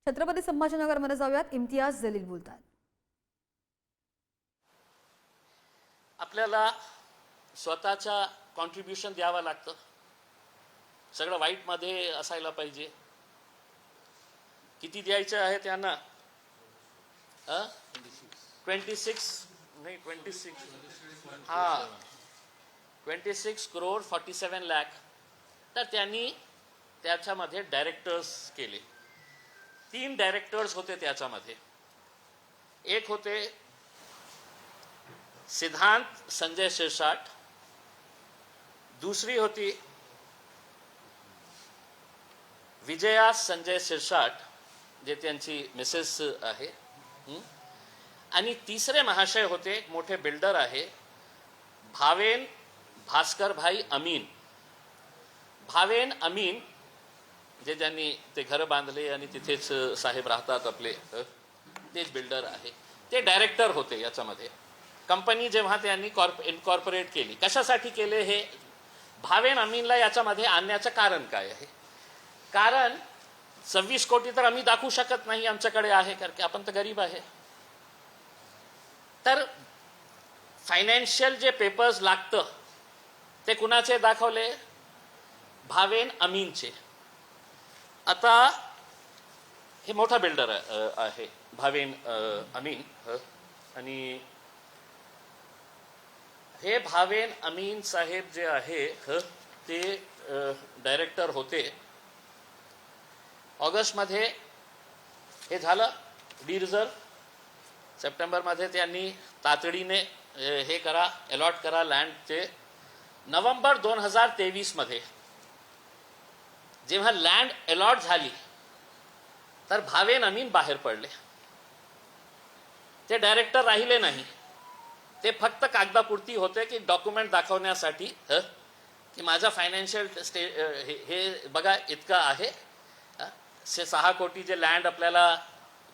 छत्रपती संभाजीनगरमध्ये जाऊयात. इम्तियाज जलील बोलतात. आपल्याला स्वतःचा कॉन्ट्रीब्युशन द्यावं लागतं. सगळं वाईटमध्ये असायला पाहिजे. किती द्यायचं आहे त्यांना? 26 नाही 26 हां 26 करोड 47 लाख. तर त्यांनी त्याच्यामध्ये डायरेक्टर्स केले. 3 डायरेक्टर्स होते त्याच्यामध्ये. एक होते सिद्धांत संजय शिरसाट, दूसरी होती विजया संजय शिरसाट जे त्यांची मिसेस आहे, आणि तिसरे महाशय होते एक मोठे बिल्डर आहे भावेन भास्कर भाई अमीन. भावेन अमीन जे ज्यांनी ते घर बांधले आणि तिथेच साहेब राहतात आपले, तेच बिल्डर आहे. ते डायरेक्टर होते याच्यामध्ये. कंपनी जेव्हा त्यांनी इनकॉर्पोरेट केली, कशासाठी केले हे? भावेन अमीनला याच्यामध्ये आणण्याचं कारण काय आहे? कारण 26 कोटी तर आम्ही दाखवू शकत नाही आमच्याकडे आहे, कारण की आपण तर गरीब आहे. तर फायनान्शियल जे पेपर्स लागतं ते कुणाचे दाखवले? भावेन अमीनचे. आता हे मोठा बिल्डर आहे भावेन अमीन, आणि हे भावेन अमीन साहेब जे आहे ते डायरेक्टर होते. ऑगस्टमध्ये हे झालं डीरिझर्व. सप्टेंबरमध्ये त्यांनी तातडीने हे करा, अलॉट करा लँडचे. नोव्हेंबर 2023 मध्ये जेव्हा लँड अलॉट झाली तर भावेन अमीन बाहेर पडले. ते डायरेक्टर राहिले नाही. ते फक्त कागदापुरती होते की डॉक्युमेंट दाखवण्यासाठी की माझा फायनान्शियल हे बघा इतकं आहे. 6 कोटी जे लँड आपल्याला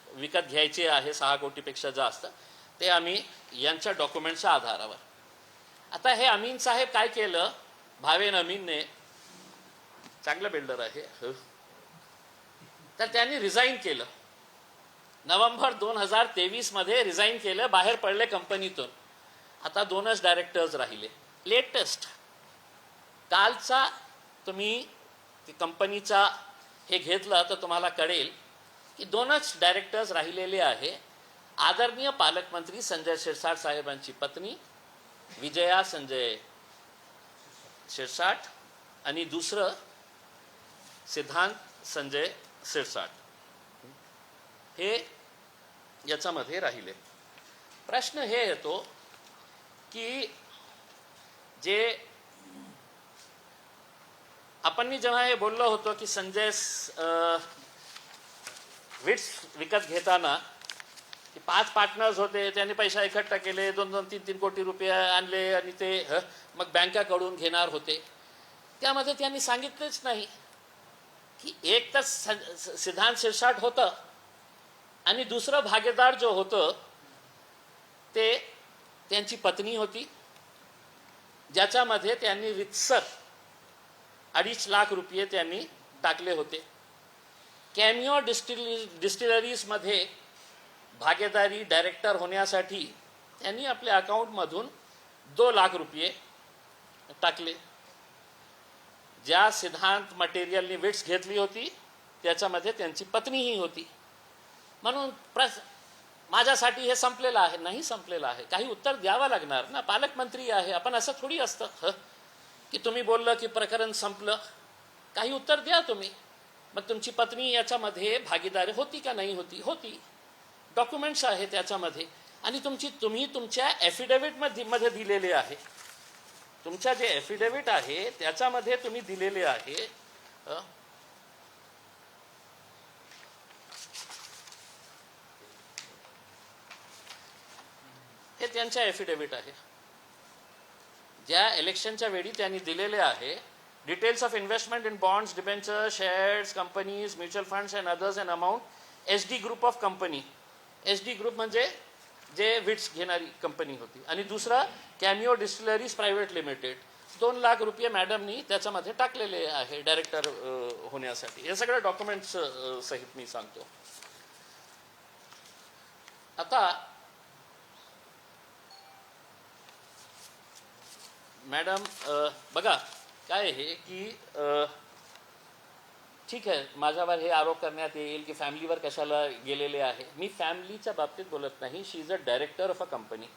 विकत घ्यायचे आहे, 6 कोटीपेक्षा जास्त, ते आम्ही यांच्या डॉक्युमेंटच्या आधारावर. आता हे अमीन साहेब काय केलं? भावेन अमीनने, चांगलं बिल्डर आहे, तर त्यांनी रिझाईन केलं. नोव्हेंबर 2023 मध्ये रिझाईन केलं, बाहेर पडले कंपनीतून. आता 2च डायरेक्टर्स राहिले. लेटेस्ट कालचा तुम्ही कंपनीचा हे घेतलं तर तुम्हाला कळेल की 2च डायरेक्टर्स राहिलेले आहे. आदरणीय पालकमंत्री संजय शिरसाट साहेबांची पत्नी विजया संजय शिरसाट आणि दुसरं सिद्धांत संजय शिरसाट, हे याच्यामध्ये राहिले. प्रश्न हे येतो की जे आपण जेव्हा हे बोललो होतो की संजय विट्स विकत घेताना 5 पार्टनर्स होते, त्यांनी पैसा इकट्ठा केले, 2-2, 3-3 कोटी रुपये आणले आणि ते मग बँकाकडून घेणार होते. त्यामध्ये त्यांनी सांगितलेच नाही की एक तर सिद्धांत शिरसाट होतं आणि दुसरं भागीदार जो होतं ते त्यांची पत्नी होती, ज्याच्यामध्ये त्यांनी रितसर 2.5 लाख रुपये त्यांनी टाकले होते. कॅमिओ डिस्टिलरीजमध्ये भागीदारी डायरेक्टर होण्यासाठी त्यांनी आपल्या अकाउंटमधून 2 लाख रुपये टाकले. ज्या सिद्धांत मटेरियलनी विट्स घेतली होती त्याच्यामध्ये त्यांची पत्नीही होती. म्हणून माझ्यासाठी हे संपलेलं आहे? नाही संपलेलं आहे. काही उत्तर द्यावं लागणार ना. पालकमंत्री आहे आपण. असं थोडी असतं की तुम्ही बोललं की प्रकरण संपलं. काही उत्तर द्या तुम्ही. मग तुमची पत्नी याच्यामध्ये भागीदारी होती का नाही होती? होती. डॉक्युमेंट्स आहे त्याच्यामध्ये. आणि तुम्ही तुमच्या ॲफिडेव्हिट मध्ये दिलेले आहे. तुमच्या जे ॲफिडेव्हिट आहे त्याच्यामध्ये तुम्ही दिलेले आहे. हे त्यांच्या ॲफिडेव्हिट आहे, ज्या इलेक्शनच्या वेळी त्यांनी दिलेले आहे. Details of investment in bonds, debenture, shares, companies, mutual funds and others and amount SD group of company. SD group म्हणजे जे विट्स घेणारी कंपनी होती. आणि दुसरा cameo distilleries private limited. 2 lakh रुपये मॅडमनी त्याच्यामध्ये टाकलेले आहे डायरेक्टर होण्यासाठी. हे सगळं डॉक्युमेंट्स सहित मी सांगतो. आता मॅडम बघा काय आहे की ठीक आहे, माझ्यावर हे आरोप करण्यात येईल की फॅमिलीवर कशाला गेलेले आहे. मी फॅमिलीच्या बाबतीत बोलत नाही. She is a director of a company.